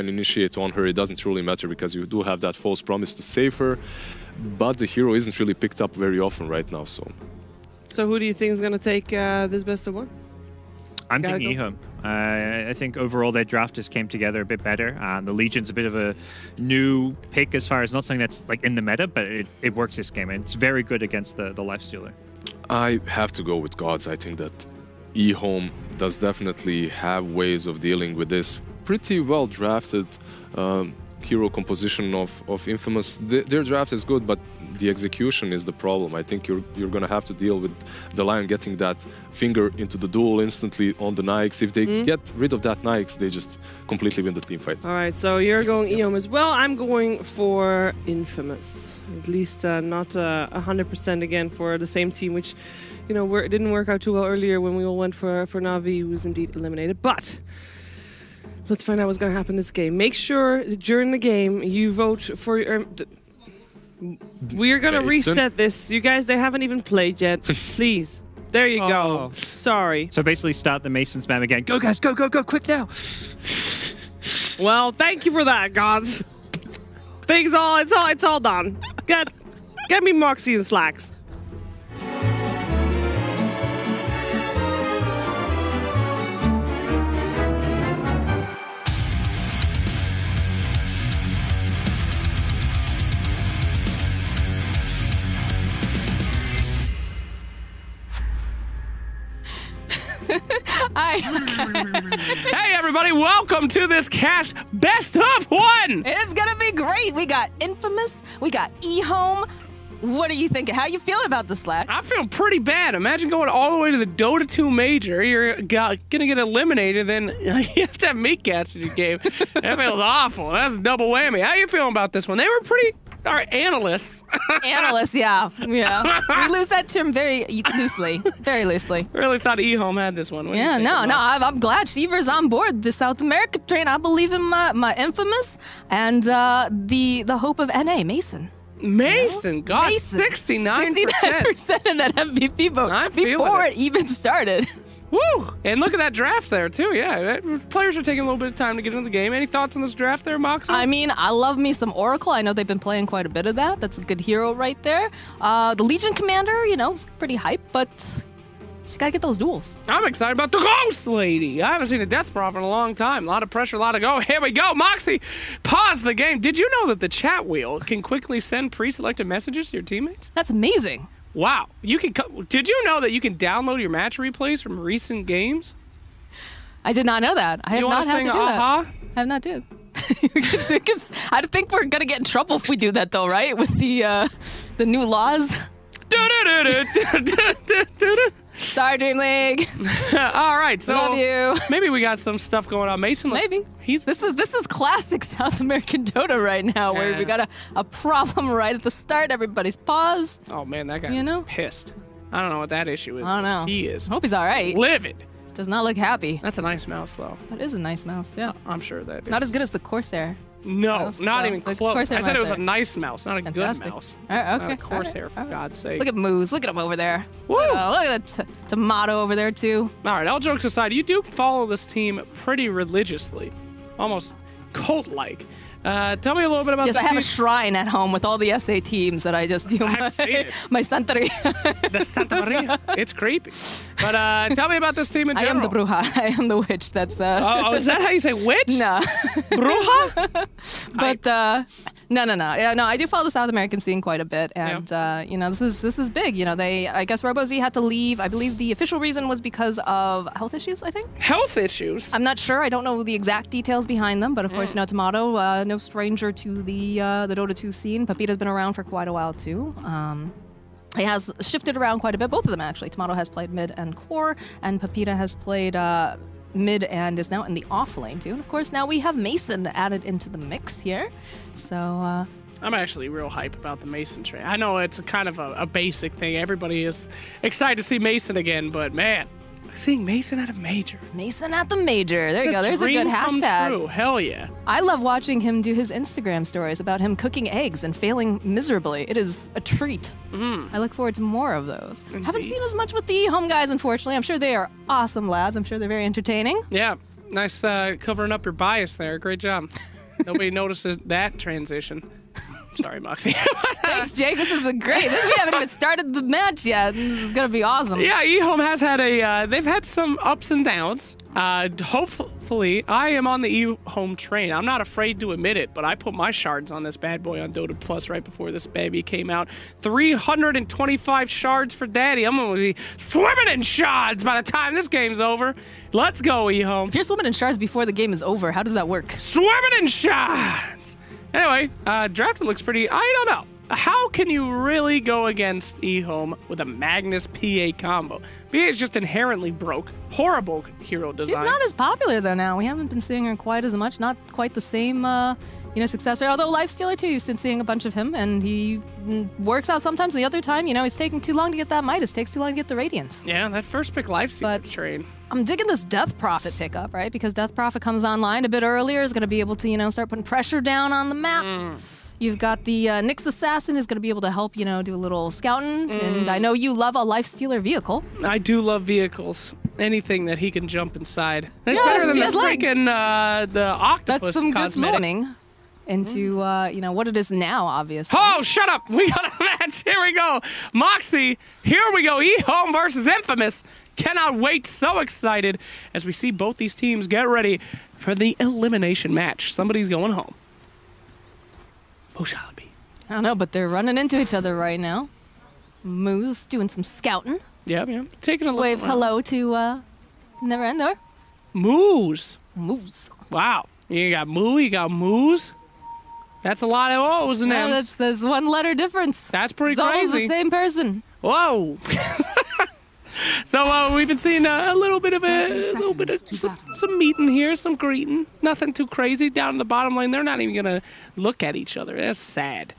and initiate on her, it doesn't really matter because you do have that false promise to save her. But the hero isn't really picked up very often right now, so... So who do you think is going to take this best of one? I'm thinking EHOME. I think overall their draft just came together a bit better. The Legion's a bit of a new pick as far as not something that's like in the meta, but it works this game, and it's very good against the Lifestealer. I have to go with Gods. I think that EHOME does definitely have ways of dealing with this pretty well drafted hero composition of Infamous. Their draft is good, but the execution is the problem. I think you're going to have to deal with the Lion getting that finger into the duel instantly on the Nikes. If they get rid of that Nikes, they just completely win the team fight. All right, so you're going EHOME as well. I'm going for Infamous. At least not 100% again for the same team, which, you know, it didn't work out too well earlier when we all went for Na'Vi, who was indeed eliminated. But let's find out what's going to happen this game. Make sure during the game you vote for... we're going to reset this. You guys, they haven't even played yet. Please. There you go. Sorry. So basically start the Mason spam again. Go, guys, go, go, go, quick now. Well, thank you for that, gods. It's all done. Get me Moxie and Slacks. Hey everybody, welcome to this cast best of one! It's gonna be great. We got Infamous, we got EHOME. What are you thinking? How are you feeling about this, Slack? I feel pretty bad. Imagine going all the way to the Dota 2 Major. You're gonna get eliminated, then you have to have meat cats in your game. That feels awful. That's a double whammy. How are you feeling about this one? They were pretty... Our analysts. Analysts, yeah. We lose that term very loosely. Very loosely. Really thought EHOME had this one. Yeah, no, I'm glad Shiver's on board the South America train. I believe in my Infamous and the hope of NA, Mason. Mason, God, 69%. 69% in that MVP vote before it even started. Woo! And look at that draft there, too. Yeah, players are taking a little bit of time to get into the game. Any thoughts on this draft there, Moxie? I mean, I love me some Oracle. I know they've been playing quite a bit of that. That's a good hero right there. The Legion Commander, you know, is pretty hype, but just gotta get those duels. I'm excited about the Ghost Lady. I haven't seen a Death Prophet in a long time. A lot of pressure, a lot of go. Here we go. Moxie, pause the game. Did you know that the chat wheel can quickly send pre-selected messages to your teammates? That's amazing. Wow. You can. Did you know that you can download your match replays from recent games? I did not know that. I have not had to do that. I have not did. I think we're gonna get in trouble if we do that, though, right? With the new laws. Sorry, Dream League. All right, so love you. Maybe we got some stuff going on. Mason, maybe this is classic South American Dota right now, where we got a problem right at the start. Everybody's paused. Oh man, that guy is pissed. I don't know what that issue is. I don't know. He is. I hope he's all right. Livid. Does not look happy. That's a nice mouse, though. That is a nice mouse. Yeah. I'm sure that is. Not as good as the Corsair. No, not even close. I said it was a there. Nice mouse, not a good mouse. Okay. Not a Corsair, for God's sake. Look at Moose. Look at him over there. Woo! Look at that tomato over there, too. All right, all jokes aside, you do follow this team pretty religiously. Almost cult-like. Tell me a little bit about this. Yes, I have a shrine at home with all the SA teams that I just do. My Santeria. The Santa Maria. It's creepy. But tell me about this team in general. I am the Bruja. I am the witch. That's Oh, is that how you say witch? No. Bruja? But no. Yeah, no, I do follow the South American scene quite a bit, and you know, this is big. You know, I guess RoboZ had to leave. I believe the official reason was because of health issues. I think. Health issues. I'm not sure. I don't know the exact details behind them, but of course, you know, Tomato. No stranger to the Dota 2 scene. Papita's been around for quite a while too. He has shifted around quite a bit. Both of them actually. Tomato has played mid and core, and Papita has played mid and is now in the off lane too. And of course, now we have Mason added into the mix here. So I'm actually real hype about the Mason train. I know it's kind of a basic thing. Everybody is excited to see Mason again, but man, seeing Mason at a major. Mason at the major. There you go. There's a good hashtag. True. Hell yeah. I love watching him do his Instagram stories about him cooking eggs and failing miserably. It is a treat. I look forward to more of those. Indeed. Haven't seen as much with the EHOME guys, unfortunately. I'm sure they are awesome lads. I'm sure they're very entertaining. Yeah. Nice covering up your bias there. Great job. Nobody notices that transition. Sorry, Moxie. Thanks, Jake. This is great. We haven't even started the match yet. This is going to be awesome. Yeah, EHOME has had they've had some ups and downs. Hopefully, I am on the EHOME train. I'm not afraid to admit it, but I put my shards on this bad boy on Dota Plus right before this baby came out. 325 shards for daddy. I'm going to be swimming in shards by the time this game's over. Let's go, EHOME. If you're swimming in shards before the game is over, how does that work? Swimming in shards! Anyway, drafting looks pretty... I don't know. How can you really go against EHOME with a Magnus PA combo? PA is just inherently broke. Horrible hero design. She's not as popular, though, now. We haven't been seeing her quite as much. Not quite the same, success rate. Although Lifestealer, too, you've been seeing a bunch of him, and he works out sometimes. The other time, he's taking too long to get that Midas. Takes too long to get the Radiance. Yeah, that first pick Lifestealer train. I'm digging this Death Prophet pickup, right? Because Death Prophet comes online a bit earlier, is going to be able to, start putting pressure down on the map. You've got the Nyx Assassin is going to be able to help, do a little scouting. And I know you love a Lifestealer vehicle. I do love vehicles. Anything that he can jump inside. That's better than the freaking the octopus That's some cosmetic. good moaning into, what it is now, obviously. Oh, shut up! We got a match. Here we go. Moxie, here we go. EHOME versus Infamous. Cannot wait. So excited as we see both these teams get ready for the elimination match. Somebody's going home. Who shall it be? I don't know, but they're running into each other right now. Moose doing some scouting. Yeah. Taking a look. Waves hello to Never Ender. Moose. Moose. Wow. You got Moo, you got Moose. That's a lot of O's and Yeah, M's. that's one letter difference. That's pretty It's crazy. almost the same person. Whoa. So we've been seeing a little bit of some meeting here, some greeting. Nothing too crazy. Down in the bottom lane, they're not even gonna look at each other. That's sad.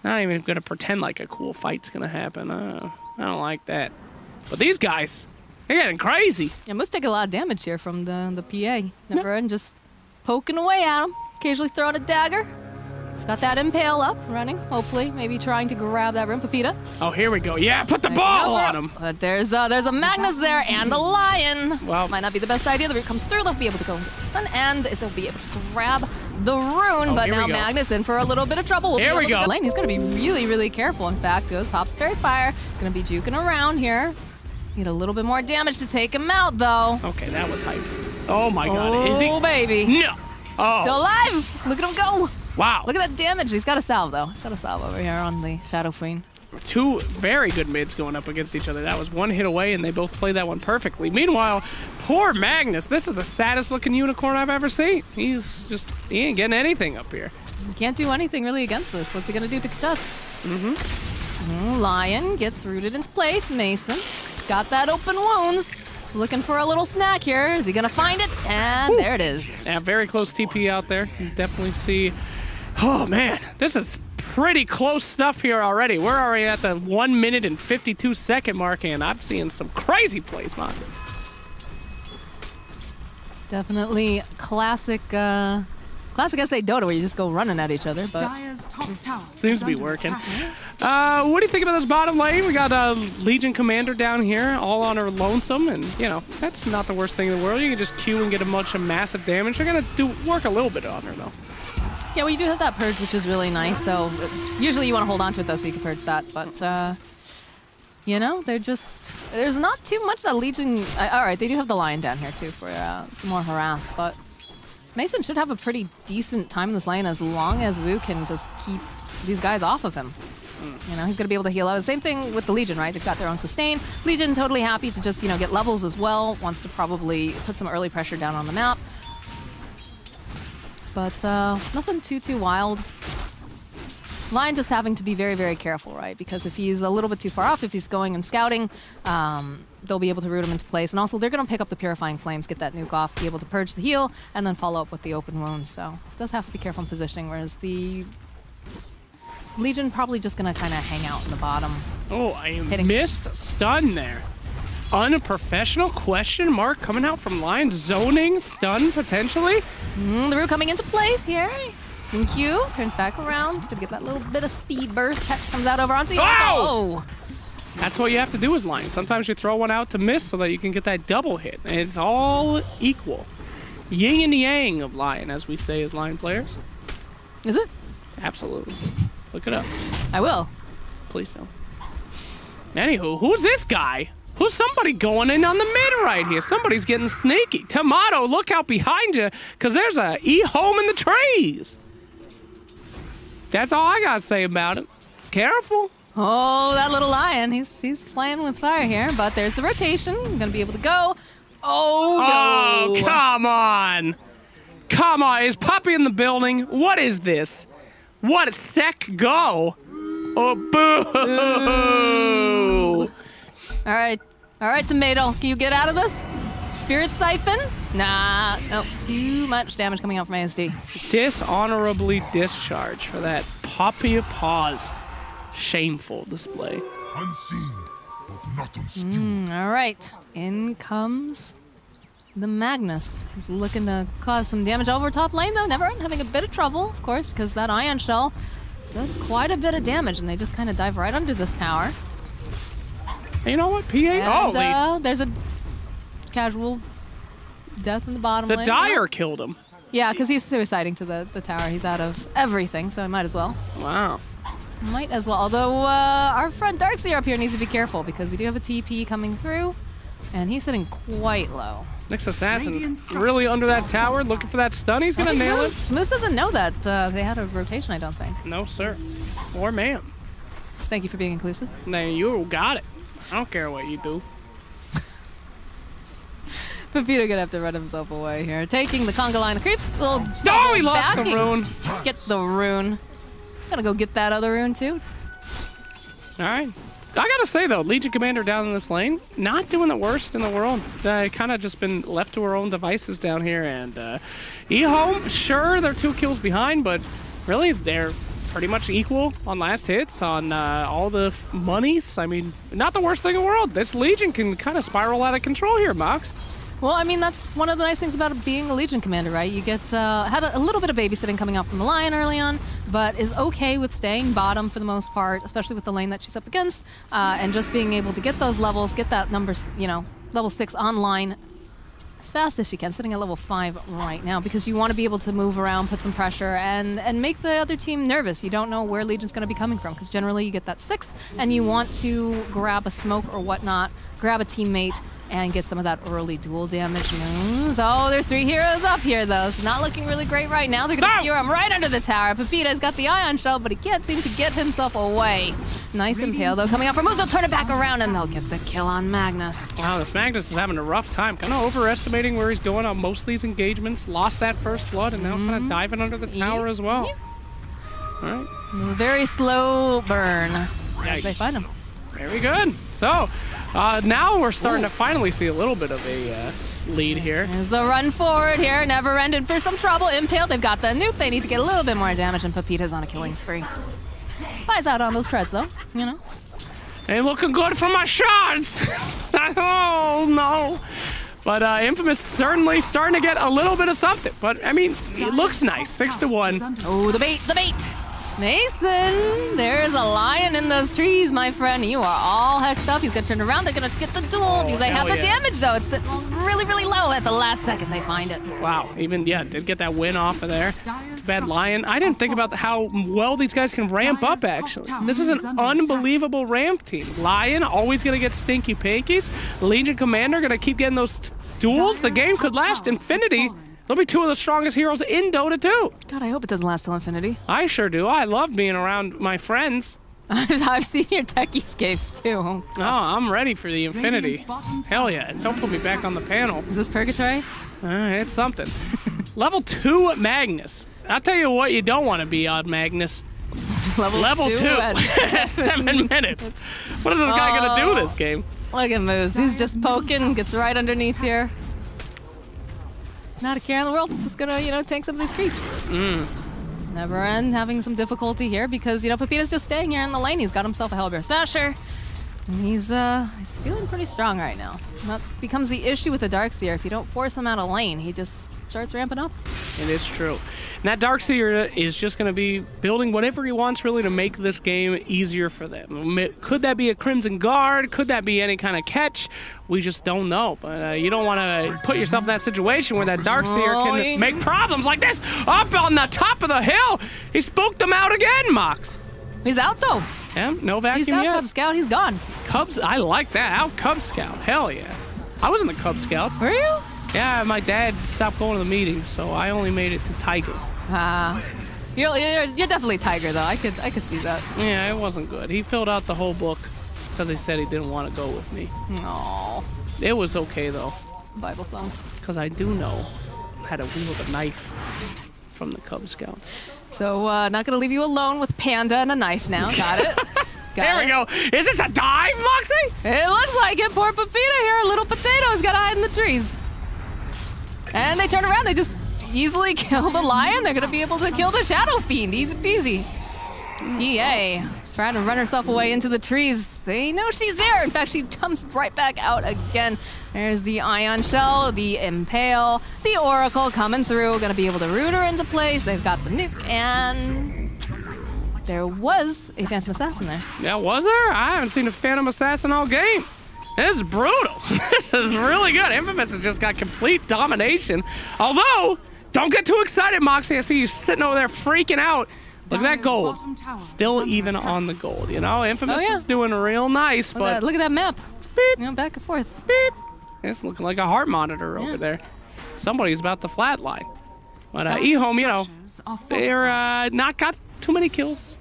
Not even gonna pretend like a cool fight's gonna happen. I don't like that. But these guys, they're getting crazy. It must take a lot of damage here from the PA. Never End just poking away at him, occasionally throwing a dagger. He's got that impale up, running, hopefully, maybe trying to grab that rim. Pepita. Oh, here we go. Yeah, put the ball on him. But there's a Magnus there and a Lion. Well, might not be the best idea. The root comes through. They'll be able to go and they'll be able to grab the rune. But now Magnus in for a little bit of trouble. Here we go. Lane. He's going to be really, really careful. In fact, goes pops Fairy Fire. He's going to be juking around here. Need a little bit more damage to take him out, though. Okay, that was hype. Oh my God, is he? Oh baby. No. Oh. Still alive. Look at him go. Wow. Look at that damage. He's got a salve, though. He's got a salve over here on the Shadow Queen. Two very good mids going up against each other. That was one hit away, and they both played that one perfectly. Meanwhile, poor Magnus. This is the saddest-looking unicorn I've ever seen. He ain't getting anything up here. He can't do anything really against this. What's he going to do to contest? Lion gets rooted into place. Mason got that open wounds. Looking for a little snack here. Is he going to find it? And there it is. Yeah, very close TP out there. You definitely see... Oh, man. This is pretty close stuff here already. We're already at the 1 minute and 52-second mark, and I'm seeing some crazy plays, man. Definitely classic SA Dota where you just go running at each other, but seems to be working. What do you think about this bottom lane? We got a Legion Commander down here, all on her lonesome, and that's not the worst thing in the world. You can just Q and get a bunch of massive damage. They're gonna work a little bit on her though. Yeah, well, you do have that purge, which is really nice. So usually you want to hold on to it though, so you can purge that. But there's not too much that Legion. All right, they do have the Lion down here too for some more harass, but Mason should have a pretty decent time in this lane as long as Wu can just keep these guys off of him. He's going to be able to heal out. Same thing with the Legion, right? They've got their own sustain. Legion totally happy to just, get levels as well. Wants to probably put some early pressure down on the map. But nothing too wild. Lion just having to be very, very careful, right? Because if he's a little bit too far off, if he's going and scouting, they'll be able to root him into place. And also, they're going to pick up the Purifying Flames, get that nuke off, be able to purge the heal, and then follow up with the open wounds. So, does have to be careful in positioning, whereas the Legion probably just going to kind of hang out in the bottom. Oh, I missed a stun there. Unprofessional question mark coming out from Lion. Zoning, stun, potentially. The root coming into place here. Thank you. Turns back around. Just gonna get that little bit of speed burst. Hex comes out over onto the oh! That's what you have to do as Lion. Sometimes you throw one out to miss so that you can get that double hit. And it's all equal. yin and yang of Lion, as we say as Lion players. Is it? Absolutely. Look it up. I will. Please don't. Anywho, who's this guy? Who's somebody going in on the mid right here? Somebody's getting sneaky. Tomato, look out behind you, because there's a EHOME in the trees. That's all I got to say about it. Careful. Oh, that little Lion. He's playing with fire here, but there's the rotation. I'm going to be able to go. Oh, no. Come on. Come on. Is Puppy in the building? What is this? What a sec go. Oh, boo. All right. All right, Tomato. Can you get out of this? Spirit Siphon? Nah. Oh, too much damage coming out from ASD. Dishonorably discharged for that Puppy Paws. Shameful display. Unseen, but not unskilled. All right. In comes the Magnus. He's looking to cause some damage over top lane, though. Neverend having a bit of trouble, of course, because that Ion Shell does quite a bit of damage, and they just kind of dive right under this tower. You know what, PA? And, there's a casual death in the bottom lane. The Dire killed him. Yeah, because he's suiciding to the tower. He's out of everything, so I might as well. Wow. Might as well. Although our friend Darkseer up here needs to be careful because we do have a TP coming through, and he's sitting quite low. Next assassin really under that tower looking for that stun. He's going to nail it. Moose doesn't know that they had a rotation, I don't think. No, sir. Or ma'am. Thank you for being inclusive. Now you got it. I don't care what you do. Pepito gonna have to run himself away here. Taking the conga line of creeps. Oh, he lost the rune. Get the rune. Gotta go get that other rune too. All right. I gotta say though, Legion Commander down in this lane, not doing the worst in the world. Kind of just been left to her own devices down here. And EHOME, sure, they're 2 kills behind, but really they're pretty much equal on last hits, on all the monies. I mean, not the worst thing in the world. This Legion can kind of spiral out of control here, Mox. Well, I mean, that's one of the nice things about being a Legion commander, right? You get had a little bit of babysitting coming out from the Lion early on, but is okay with staying bottom for the most part, especially with the lane that she's up against, and just being able to get those levels, get that number, level 6 online as fast as she can, sitting at level 5 right now, because you want to be able to move around, put some pressure, and make the other team nervous. You don't know where Legion's going to be coming from, because generally you get that 6, and you want to grab a smoke or whatnot, grab a teammate, and get some of that early dual damage moves. Oh, there's 3 heroes up here, though. It's not looking really great right now. They're going to skewer him right under the tower. Pepita's got the Ion Shell, but he can't seem to get himself away. Nice impale, though, coming out from Moose. They'll turn it back around, and they'll get the kill on Magnus. Wow, this Magnus is having a rough time. Kind of overestimating where he's going on most of these engagements. Lost that first blood, and now kind of diving under the tower as well. All right. Very slow burn. Yikes. They find him. Very good. So, now we're starting to finally see a little bit of a lead here. There's the run forward here. Neverend in for some trouble. Impale, they've got the nuke. They need to get a little bit more damage, and Pepita's on a killing spree. Buys out on those treads, though, Ain't looking good for my shots. Oh, no. But Infamous certainly starting to get a little bit of something. But, I mean, it looks nice. 6-1. Oh, the bait, the bait. Mason, there's a Lion in those trees, my friend. You are all hexed up. He's going to turn around. They're going to get the duel. Do they have the damage, though? It's really, really low at the last second. They find it. Wow. Even, did get that win off of there. Bad Lion. I didn't think about how well these guys can ramp up, actually. This is an unbelievable ramp team. Lion always going to get stinky pinkies. Legion Commander going to keep getting those duels. The game could last infinity. They'll be 2 of the strongest heroes in Dota 2. God, I hope it doesn't last till infinity. I sure do. I love being around my friends. I've seen your techie-scapes, too. Oh, I'm ready for the infinity. Hell yeah. Don't put me back on the panel. Is this Purgatory? It's something. Level 2 Magnus. I'll tell you what you don't want to be on, Magnus. Level 2 at 7 minutes. What is this guy going to do this game? Look at Moose. He's just poking, gets right underneath here. Not a care in the world. Just gonna, tank some of these creeps. Neverend having some difficulty here because, Pepita's just staying here in the lane. He's got himself a Hellbear Smasher. And he's feeling pretty strong right now. That becomes the issue with the Darkseer. If you don't force him out of lane, he just starts ramping up. It is true. And that Darkseer is just going to be building whatever he wants, really, to make this game easier for them. Could that be a Crimson Guard? Could that be any kind of catch? We just don't know. But you don't want to put yourself in that situation where that Darkseer can make problems like this. Up on the top of the hill, he spooked them out again, Mox. He's out, though. Yeah, no vacuum He's out, yet. Cub Scout. He's gone. Cubs, I like that. Out Cub Scout. Hell yeah. I was in the Cub Scouts. Were you? Yeah, my dad stopped going to the meetings, so I only made it to Tiger. You're definitely Tiger, though. I could see that. Yeah, it wasn't good. He filled out the whole book because he said he didn't want to go with me. Aww. It was okay, though. Bible song. Because I do know how to wield a knife from the Cub Scouts. So, not going to leave you alone with Panda and a knife now. Got it? There we go. Is this a dive, Moxie? It looks like it. Poor Pepita here. Little Potato's got to hide in the trees. And they turn around. They just easily kill the lion. They're going to be able to kill the Shadow Fiend. Easy peasy. EA trying to run herself away into the trees. They know she's there. In fact, she jumps right back out again. There's the Ion Shell, the Impale, the Oracle coming through. Going to be able to root her into place. They've got the nuke, and there was a Phantom Assassin there. Yeah, was there? I haven't seen a Phantom Assassin all game. This is brutal. This is really good. Infamous has just got complete domination. Although, don't get too excited, Moxie. I see you sitting over there freaking out. Look at that gold. Still even on the gold, you know? Infamous is doing real nice, but... Look at that map. Beep. You know, back and forth. Beep. It's looking like a heart monitor over there. Somebody's about to flatline. But EHOME, you know, they're not got too many kills.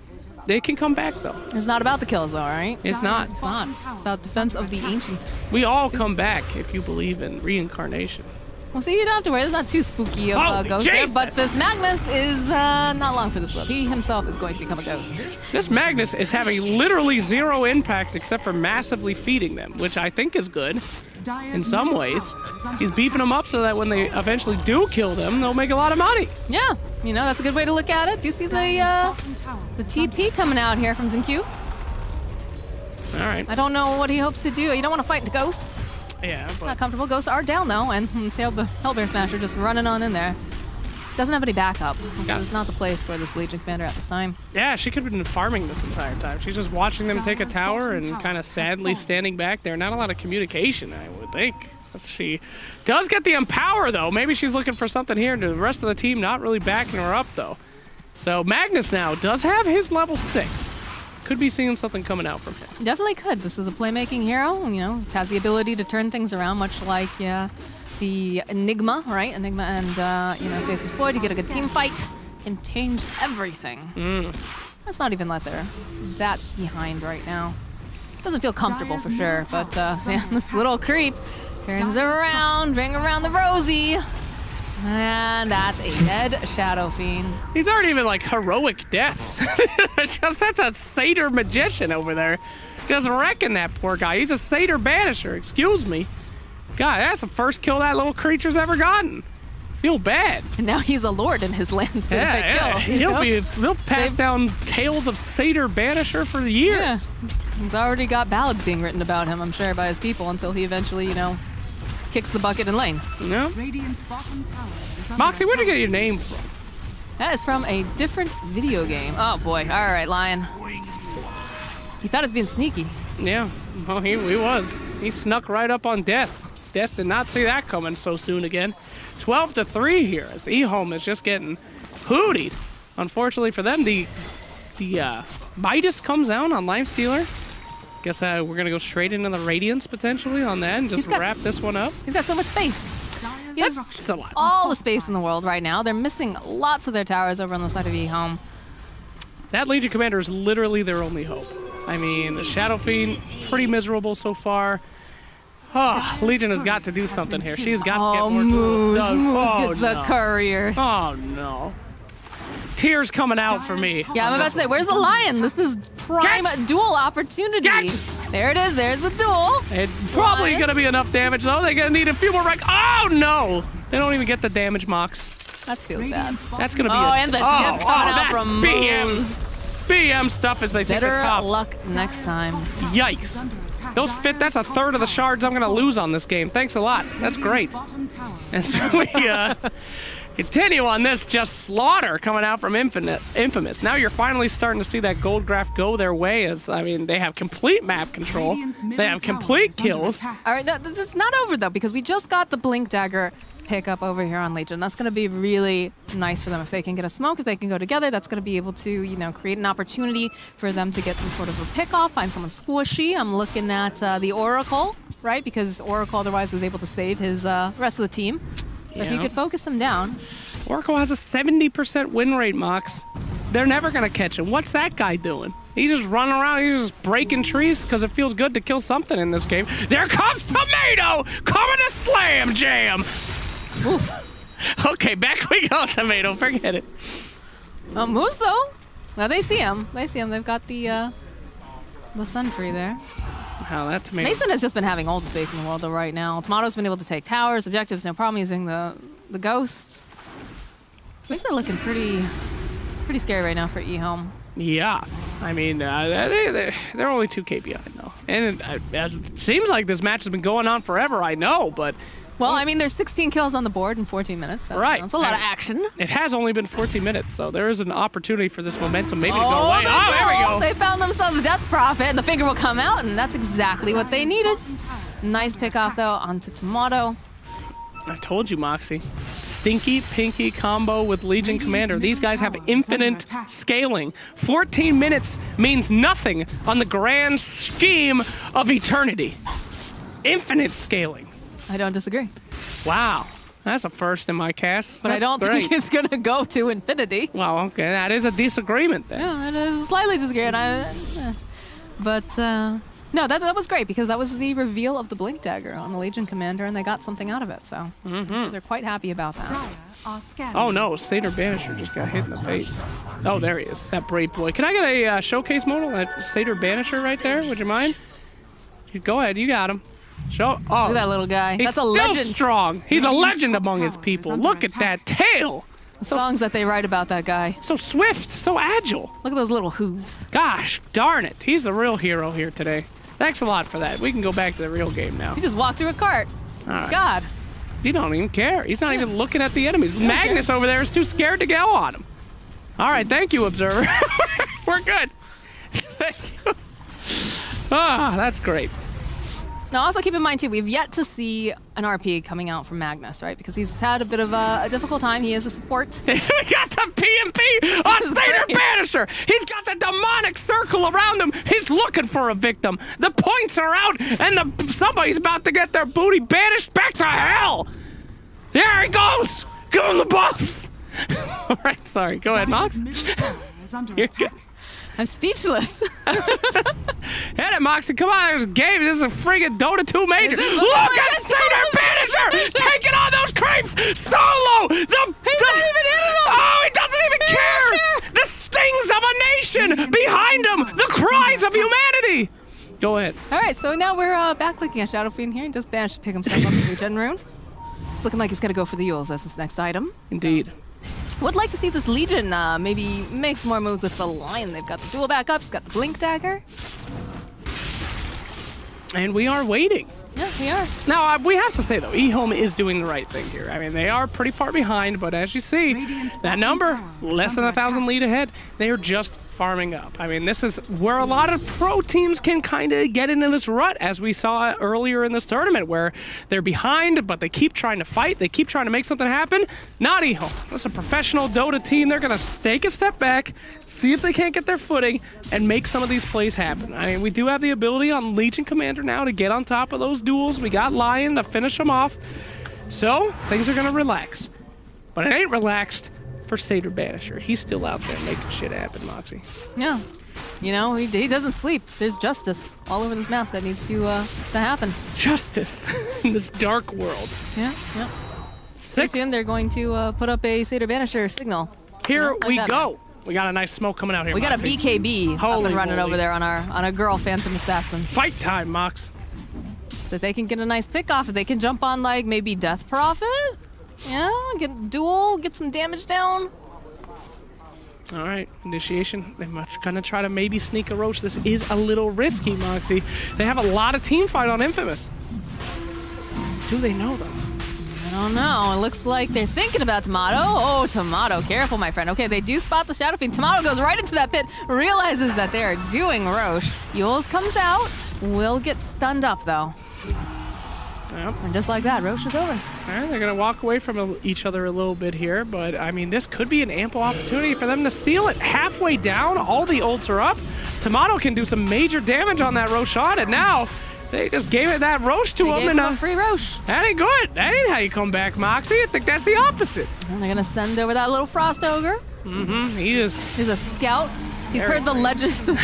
They can come back, though. It's not about the kills, though, right? It's not. It's not. It's about defense of the ancient. We all come back if you believe in reincarnation. Well, see, you don't have to worry. It's not too spooky of a ghost there, but this Magnus is not long for this world. He himself is going to become a ghost. This Magnus is having literally zero impact except for massively feeding them, which I think is good in some ways. He's beefing them up so that when they eventually do kill them, they'll make a lot of money. Yeah, you know, that's a good way to look at it. Do you see the TP coming out here from Zincu? All right. I don't know what he hopes to do. You don't want to fight the ghosts. Yeah, It's not comfortable. Ghosts are down, though, and Hellbear Smasher just running on in there. Doesn't have any backup. So it's not the place for this Legion Commander at this time. Yeah, she could have been farming this entire time. She's just watching them take a tower and kind of sadly standing back there. Not a lot of communication, I would think. She does get the Empower, though. Maybe she's looking for something here. The rest of the team not really backing her up, though. So Magnus now does have his level 6. Could be seeing something coming out from him. Definitely could. This is a playmaking hero. You know, it has the ability to turn things around, much like the Enigma, right? Enigma and you know, Faceless Void. You get a good team fight, can change everything. Let's not even let that behind right now. Doesn't feel comfortable for sure, but man, this little creep turns around, ring around the rosy. And that's a dead Shadow Fiend. These aren't even like heroic deaths. That's a Satyr Magician over there. Just wrecking that poor guy. He's a Satyr Banisher, excuse me. God, that's the first kill that little creature's ever gotten. Feel bad. And now he's a lord in his land's been a kill. They'll pass down tales of Satyr Banisher for years. Yeah. He's already got ballads being written about him, I'm sure, by his people until he eventually, you know, kicks the bucket in lane. No. Moxie, where'd you get your name from? That is from a different video game. Oh boy. All right, Lion. He thought he was being sneaky. Yeah, well, he was. He snuck right up on Death. Death did not see that coming so soon again. 12-3 here as EHOME is just getting hootied. Unfortunately for them, the Midas comes out on Lifestealer. Guess we're going to go straight into the Radiance potentially on that and just wrap this one up. He's got so much space. He has all the space in the world right now. They're missing lots of their towers over on the side of EHOME. That Legion Commander is literally their only hope. I mean, the Shadow Fiend, pretty miserable so far. Oh, Legion has got to do something here. She's got to get more Moose. Moose gets the courier. Oh, no. Tears coming out for me. Yeah, I'm about to say, where's the Lion? This is prime duel opportunity. There it is. There's the duel. It's probably going to be enough damage, though. They're going to need a few more rank. Oh, no. They don't even get the damage, Mox. That feels bad. That's going to be and the tip coming out from Moose. BM stuff as they take the top. Better luck next time. Yikes. Those fit. That's a third of the shards I'm going to lose on this game. Thanks a lot. That's great. And so we Continue on this just slaughter coming out from Infamous. Now you're finally starting to see that gold graph go their way as, I mean, they have complete map control. They have complete kills. All right, this is not over, though, because we just got the Blink Dagger pickup over here on Legion. That's going to be really nice for them. If they can get a smoke, if they can go together, that's going to be able to, you know, create an opportunity for them to get some sort of a pick-off, find someone squishy. I'm looking at the Oracle, right? Because Oracle otherwise was able to save his rest of the team. So if you could focus them down. Oracle has a 70% win rate, Mox. They're never going to catch him. What's that guy doing? He's just running around. He's just breaking trees because it feels good to kill something in this game. There comes Tomato coming to slam jam. Oof. Okay, back we go, Tomato. Forget it. Moose, though. Well, they see him. They see him. They've got the sentry there. Wow, that Tomato. Mason has just been having all the space in the world, though, right now. Tomato's been able to take towers, objectives, no problem using the ghosts. Things are looking pretty scary right now for EHOME. Yeah. I mean, they're only 2K behind, though. And it seems like this match has been going on forever, I know, but... Well, I mean, there's 16 kills on the board in 14 minutes. So right. That's a lot of action. It has only been 14 minutes, so there is an opportunity for this momentum maybe to go away. Oh, there we go. They found themselves a death prophet, and the finger will come out, and that's exactly what they needed. Nice pick off, though, onto Tomato. I told you, Moxie. Stinky Pinky combo with Legion Commander. These guys have infinite scaling. 14 minutes means nothing on the grand scheme of eternity. Infinite scaling. I don't disagree. Wow. That's a first in my cast. But That's I don't great. think it's going to go to infinity. Well, okay. That is a disagreement then. Yeah, it is slightly disagreeing. No, that was great because that was the reveal of the Blink Dagger on the Legion Commander, and they got something out of it. So they're quite happy about that. Oh no, Satyr Banisher just got hit in the face. Oh, there he is. That brave boy. Can I get a showcase modal at Satyr Banisher right there? Would you mind? Go ahead. You got him. Show. Oh, look at that little guy. He's That's a legend. Strong. He's a legend among his people. Look at that tail. The songs that they write about that guy. So swift, so agile. Look at those little hooves. Gosh darn it. He's the real hero here today. Thanks a lot for that. We can go back to the real game now. He just walked through a cart. All right. God. He don't even care. He's not even looking at the enemies. Magnus over there is too scared to go on him. All right, thank you, Observer. We're good. Thank you. Ah, that's great. Now, also keep in mind, too, we've yet to see an RP coming out from Magnus, right? Because he's had a bit of a difficult time. He is a support. So we got the PMP on Satyr Banisher. He's got the demonic circle around him. He's looking for a victim. The points are out, and somebody's about to get their booty banished back to hell. There he goes. Give him the buffs. All right, sorry. Go ahead, Mox. You're good. I'm speechless. Hit it, Moxie. Come on, there's a game. This is a friggin' Dota 2 Major. Look at Satyr Banisher taking on those creeps. Solo. He's not even hitting them. Oh, he doesn't even care. The stings of a nation behind him. The cries of humanity. Go ahead. All right, so now we're back looking at Shadow Fiend here. He just managed to pick himself up with Regen Rune. It's looking like he's going to go for the Yules as his next item. Indeed. Would like to see this Legion maybe make some more moves with the Lion. They've got the dual backups, got the Blink Dagger. And we are waiting. Yeah, we are. Now, we have to say, though, EHOME is doing the right thing here. I mean, they are pretty far behind, but as you see, that number, less than 1,000 lead ahead, they are just farming up. I mean, this is where a lot of pro teams can kind of get into this rut, as we saw earlier in this tournament, where they're behind, but they keep trying to fight, they keep trying to make something happen. Not EHOME. That's a professional Dota team. They're going to take a step back, see if they can't get their footing, and make some of these plays happen. I mean, we do have the ability on Legion Commander now to get on top of those duels. We got Lion to finish them off. So, things are going to relax. But it ain't relaxed for Satyr Banisher. He's still out there making shit happen, Moxie. Yeah. You know, he doesn't sleep. There's justice all over this map that needs to happen. Justice in this dark world. Yeah, yeah. Soon they're going to put up a Satyr Banisher signal. Here we go. We got a nice smoke coming out here, We got Moxie. a BKB up and running over there on our girl Phantom Assassin. Fight time, Mox. So if they can get a nice pick off, if they can jump on like maybe Death Prophet, yeah, get duel, get some damage down. All right, initiation. They're gonna try to maybe sneak a roach. This is a little risky, Moxie. They have a lot of team fight on Infamous. Do they know them? I Oh no, it looks like they're thinking about Tomato. Oh, Tomato, careful, my friend. Okay, they do spot the Shadow Fiend. Tomato goes right into that pit, realizes that they are doing Roche. Yules comes out, will get stunned up though. Yep. And just like that, Roche is over. All right, they're going to walk away from each other a little bit here, but I mean, this could be an ample opportunity for them to steal it. Halfway down, all the ults are up. Tomato can do some major damage on that Roshan, and now they just gave it that Roche to him. And a free Roche. That ain't good. That ain't how you come back, Moxie. I think that's the opposite. And they're going to send over that little Frost Ogre. Mm-hmm. He's a scout. He's heard the legends of the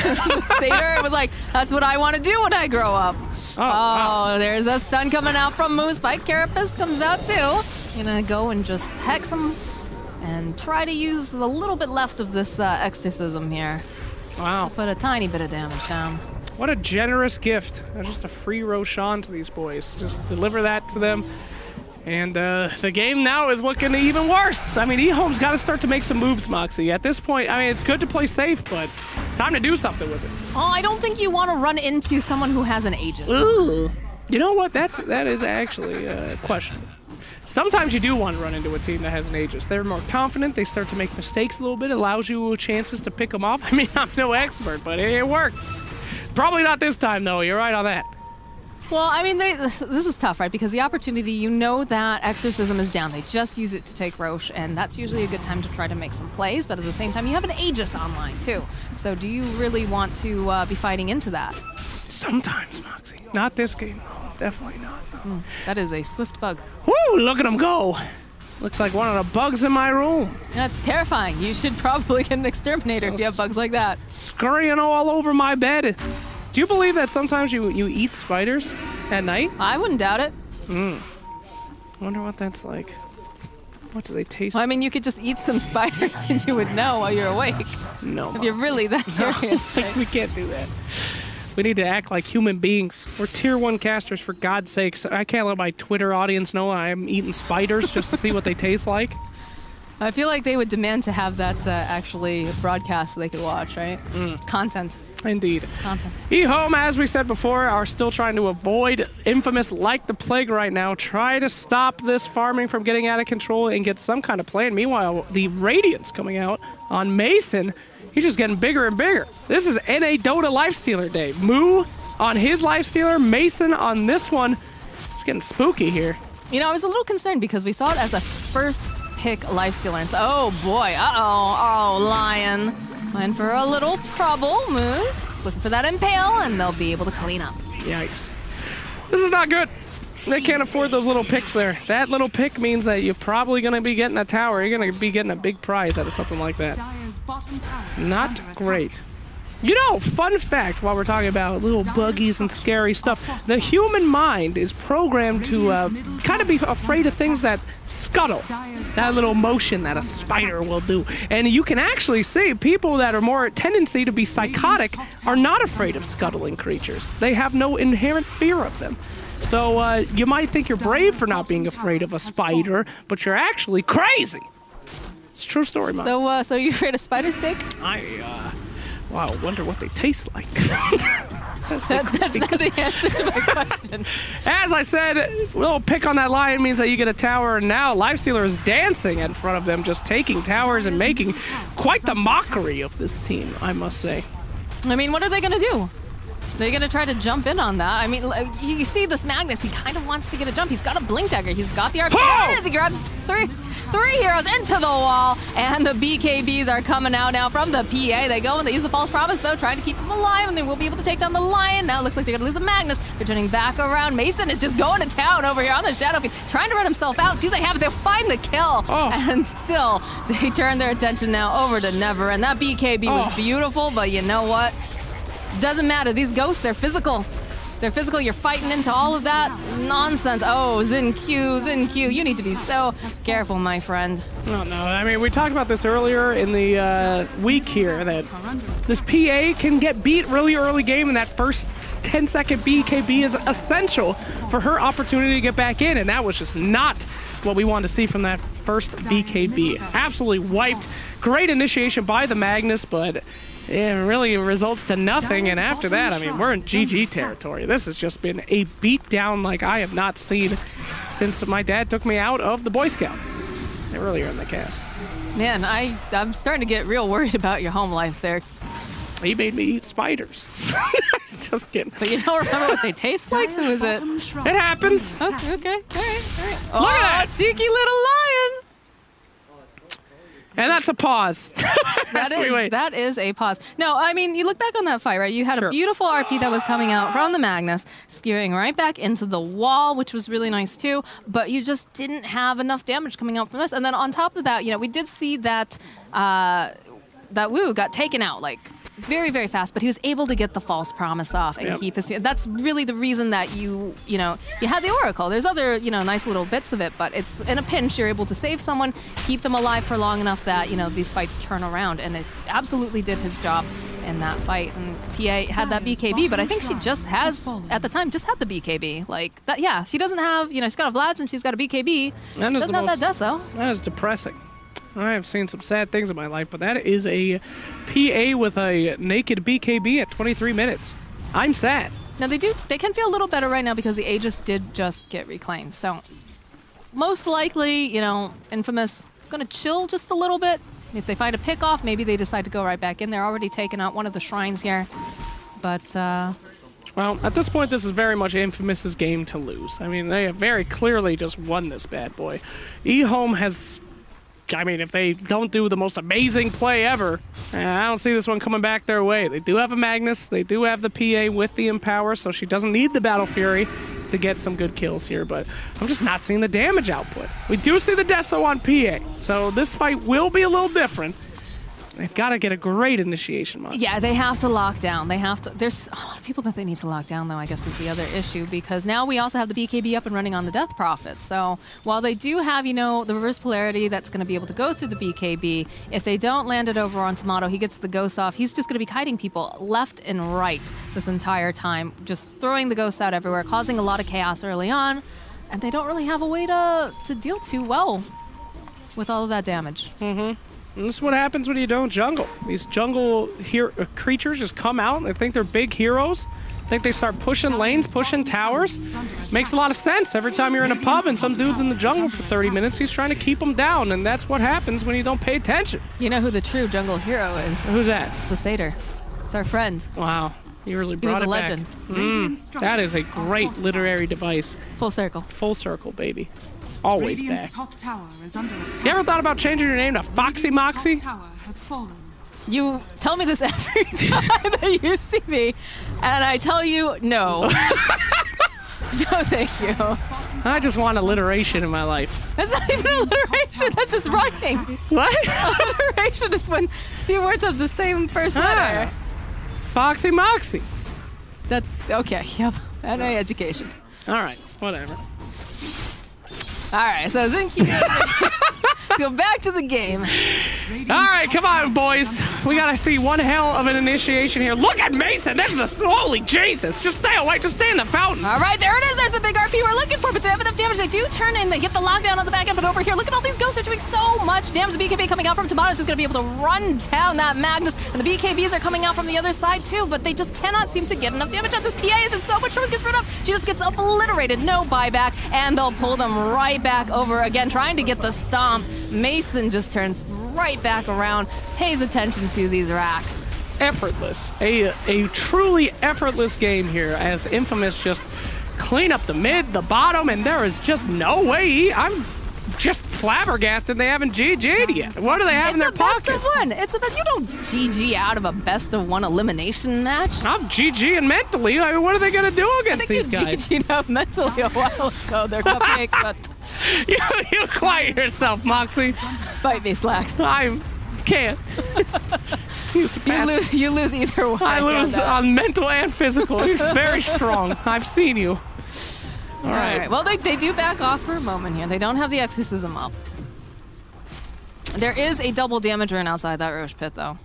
Satyr. It was like, that's what I want to do when I grow up. Oh, wow. There's a stun coming out from Moose. Spike Carapace comes out too. Gonna go and just hex him and try to use the little bit left of this exorcism here. Wow. Put a tiny bit of damage down. What a generous gift. Just a free Roshan to these boys. Just deliver that to them. And the game now is looking even worse. I mean, EHOME's got to start to make some moves, Moxie. At this point, I mean, it's good to play safe, but time to do something with it. Oh, I don't think you want to run into someone who has an Aegis. Ooh. You know what? That is actually questionable. Sometimes you do want to run into a team that has an Aegis. They're more confident. They start to make mistakes a little bit. It allows you chances to pick them off. I mean, I'm no expert, but it works. Probably not this time, though. You're right on that. Well, I mean, this is tough, right? Because the opportunity, you know that Exorcism is down. They just use it to take Roche, and that's usually a good time to try to make some plays, but at the same time, you have an Aegis online, too. So do you really want to be fighting into that? Sometimes, Moxie. Not this game, no. Definitely not. No. That is a swift bug. Woo! Look at him go! Looks like one of the bugs in my room. That's terrifying. You should probably get an exterminator if you have bugs like that. Scurrying all over my bed. Do you believe that sometimes you eat spiders at night? I wouldn't doubt it. I wonder what that's like. What do they taste? Well, I mean, you could just eat some spiders and you would know while you're awake. No. If you're really that curious. Like, we can't do that. We need to act like human beings. We're tier 1 casters, for God's sakes. I can't let my Twitter audience know I'm eating spiders just to see what they taste like. I feel like they would demand to have that actually broadcast so they could watch, right? Content. Indeed. Content. EHOME, as we said before, are still trying to avoid Infamous like the plague right now. Try to stop this farming from getting out of control and get some kind of plan. Meanwhile, the Radiance coming out on Mason, he's just getting bigger and bigger. This is NA Dota Lifestealer Day. Moo on his Lifestealer, Mason on this one. It's getting spooky here. You know, I was a little concerned because we saw it as a first pick Lifestealer. And oh boy, oh, Lion. Went for a little trouble. Moose looking for that impale, and they'll be able to clean up. Yikes. This is not good. They can't afford those little picks there. That little pick means that you're probably going to be getting a tower. You're going to be getting a big prize out of something like that. Not great. You know, fun fact, while we're talking about little buggies and scary stuff, the human mind is programmed to kind of be afraid of things that scuttle. That little motion that a spider will do. And you can actually see people that are more tendency to be psychotic are not afraid of scuttling creatures. They have no inherent fear of them. So you might think you're brave for not being afraid of a spider, but you're actually crazy. It's a true story, Mom. So you afraid of spiders, Jake? Wow, I wonder what they taste like. That's not the answer to my question. As I said, a little pick on that lion means that you get a tower, and now Lifestealer is dancing in front of them, just taking towers and making quite the mockery of this team, I must say. I mean, what are they going to do? They're going to try to jump in on that. I mean, you see this Magnus, he kind of wants to get a jump. He's got a Blink Dagger. He's got the RP. There it is. He grabs three heroes into the wall, and the BKBs are coming out now from the PA. They go and they use the False Promise, though, trying to keep him alive, and they will be able to take down the Lion. Now it looks like they're going to lose the Magnus. They're turning back around. Mason is just going to town over here on the Shadow Fiend, trying to run himself out. Do they have it? They'll find the kill. And still, they turn their attention now over to Never, and that BKB was beautiful, but you know what? Doesn't matter. These ghosts, they're physical. They're physical. You're fighting into all of that nonsense. Oh, Xin Q. You need to be so careful, my friend. Oh, no. I mean, we talked about this earlier in the week here, that this PA can get beat really early game, and that first 10-second BKB is essential for her opportunity to get back in, and that was just not what we wanted to see from that first BKB. Absolutely wiped. Great initiation by the Magnus, but it really results to nothing, and after that, I mean, we're in GG territory. This has just been a beatdown like I have not seen since my dad took me out of the Boy Scouts earlier in the cast. Man, I'm starting to get real worried about your home life there. He made me eat spiders. Just kidding. But you don't remember what they taste like, so is it? It happens. Okay, okay. All right. Look at that. Cheeky little lion. And that's a pause. That is a pause. No, I mean, you look back on that fight, right? You had a beautiful RP that was coming out from the Magnus, skewing right back into the wall, which was really nice too, but you just didn't have enough damage coming out from this. And then on top of that, we did see that that Wu got taken out, like, very, very fast, but he was able to get the false promise off and keep his... That's really the reason that you had the Oracle. There's other, nice little bits of it, but it's in a pinch, you're able to save someone, keep them alive for long enough that, these fights turn around, and it absolutely did his job in that fight. And PA had that BKB, but I think she just has, at the time, just had the BKB. Like, that. Yeah, she doesn't have, she's got a Vlad's and she's got a BKB. Doesn't have that death, though. That is depressing. I have seen some sad things in my life, but that is a PA with a naked BKB at 23 minutes. I'm sad. Now, they can feel a little better right now because the Aegis did just get reclaimed. So, most likely, Infamous going to chill just a little bit. If they find a pick off, maybe they decide to go right back in. They're already taking out one of the shrines here. But, well, at this point, this is very much Infamous's game to lose. I mean, they have very clearly just won this bad boy. EHOME has... I mean, if they don't do the most amazing play ever, I don't see this one coming back their way. They do have a Magnus. They do have the PA with the Empower, so she doesn't need the Battle Fury to get some good kills here, but I'm just not seeing the damage output. We do see the Deso on PA, so this fight will be a little different. They've got to get a great initiation mod. Yeah, they have to lock down. They have to. There's a lot of people that they need to lock down, though, I guess is the other issue, because now we also have the BKB up and running on the Death Prophet. So while they do have, the reverse polarity that's going to be able to go through the BKB, if they don't land it over on Tomato, he gets the ghost off. He's just going to be kiting people left and right this entire time, just throwing the ghost out everywhere, causing a lot of chaos early on, and they don't really have a way to deal too well with all of that damage. Mm-hmm. And this is what happens when you don't jungle. These jungle creatures just come out and they think they're big heroes. I think they start pushing lanes, pushing towers. Makes a lot of sense. Every time you're in a pub and some dude's in the jungle for 30 minutes, he's trying to keep them down, and that's what happens when you don't pay attention. You know who the true jungle hero is? Who's that? It's the Satyr. It's our friend. Wow. You really brought it back. He was a legend. That is a great literary device. Full circle. Full circle, baby. Always back. Top tower is under attack. You ever thought about changing your name to Foxy Moxy? Tower has fallen. You tell me this every time that you see me, and I tell you no. No, thank you. I just want alliteration in my life. That's not even alliteration. That's just rhyming. What? Alliteration is when two words have the same first letter. Foxy Moxy. That's okay. Yep. And education. All right. Whatever. All right, so Zinky, go back to the game. All right, come on, boys. We got to see one hell of an initiation here. Look at Mason. This is the... Holy Jesus. Just stay away. Just stay in the fountain. All right, there it is. There's the big RP we're looking for, but they have enough damage. They do turn in. They get the lockdown on the back end, but over here, look at all these ghosts. They're doing so much damage. The BKB coming out from Tomato's just going to be able to run down that Magnus, and the BKBs are coming out from the other side, too, but they just cannot seem to get enough damage on this PA. Is in so much trouble. Gets rid of. She just gets obliterated. No buyback, and they'll pull them right back over again, trying to get the stomp. Mason just turns right back around, pays attention to these racks. Effortless. A truly effortless game here as Infamous just clean up the mid, the bottom, and there is just no way. I'm just flabbergasted they haven't GG'd yet. What do they have in their pocket? It's a best of one. It's about, you don't GG out of a best of one elimination match. I'm GGing mentally. I mean, what are they going to do against these guys? I think you GG'd out mentally a while ago. They're cupcake, but... you quiet yourself, Moxie. Fight me, Slacks. I can't. You lose either way. I lose on mental and physical. He's very strong. I've seen you. All right. Well, they do back off for a moment here. They don't have the exorcism up. There is a double damager in outside that Roche pit, though.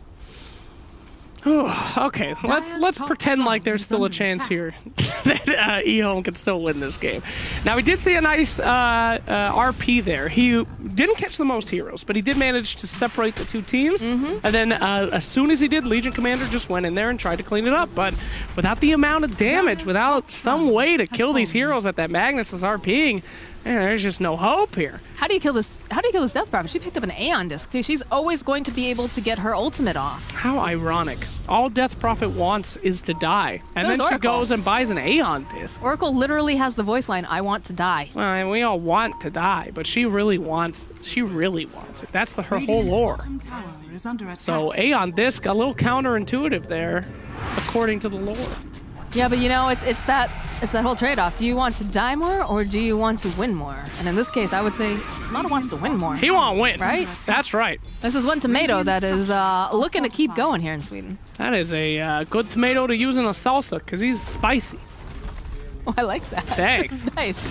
Okay, let's pretend like there's still a chance here that EHOME can still win this game. Now, we did see a nice RP there. He didn't catch the most heroes, but he did manage to separate the two teams. And then as soon as he did, Legion Commander just went in there and tried to clean it up. But without the amount of damage, without some way to kill these heroes that Magnus is RPing, there's just no hope here. How do you kill this? How do you kill this Death Prophet? She picked up an Aeon disc too. She's always going to be able to get her ultimate off. How ironic. All Death Prophet wants is to die. And So then does she Oracle. goes and buys an Aeon disc. Oracle literally has the voice line, "I want to die." Well, and we all want to die, but she really wants it. That's her whole Radiant's lore. bottom tower is under attack. So Aeon disc, a little counterintuitive there, according to the lore. Yeah, but you know, it's that whole trade-off. Do you want to die more or do you want to win more? And in this case, I would say Mata wants to win more. He won't win. Right? That's right. This is one tomato that is looking to keep going here in Sweden. That is a good tomato to use in a salsa, because he's spicy. Oh, I like that. Thanks. Nice.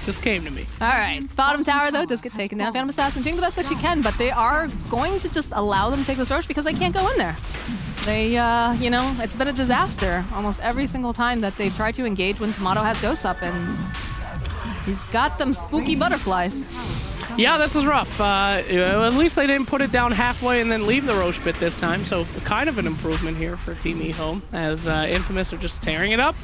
Just came to me. All right. Bottom tower, though, does get taken down. Phantom Assassin doing the best that she can, but they are going to just allow them to take this Roche because they can't go in there. They, you know, it's been a disaster almost every single time that they've tried to engage when Tomato has Ghosts up, and he's got them spooky butterflies. Yeah, this is rough. At least they didn't put it down halfway and then leave the Roche pit this time, so kind of an improvement here for Team EHOME, as Infamous are just tearing it up.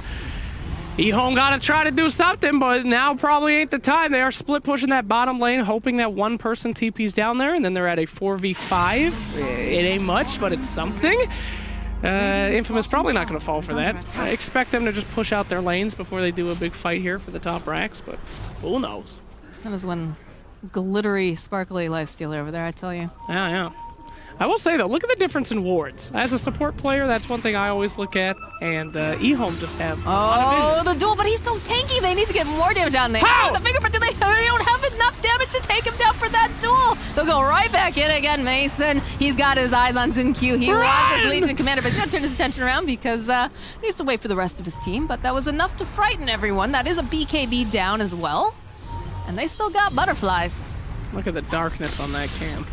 EHOME gotta try to do something, but now probably ain't the time. They are split pushing that bottom lane, hoping that one person TP's down there, and then they're at a 4v5. It ain't much, but it's something. Infamous probably not gonna fall for that. I expect them to just push out their lanes before they do a big fight here for the top racks, but who knows? That is one glittery, sparkly lifestealer over there, I tell you. Yeah. I will say, though, look at the difference in wards. As a support player, that's one thing I always look at, and EHOME just have a lot of vision. The duel, but he's so tanky. They need to get more damage on there. How? The fingerprint, they don't have enough damage to take him down for that duel. They'll go right back in again, Mason. He's got his eyes on Xin-Q. He wants his Legion commander, but he's got to turn his attention around because he needs to wait for the rest of his team, but that was enough to frighten everyone. That is a BKB down as well, and they still got butterflies. Look at the darkness on that cam.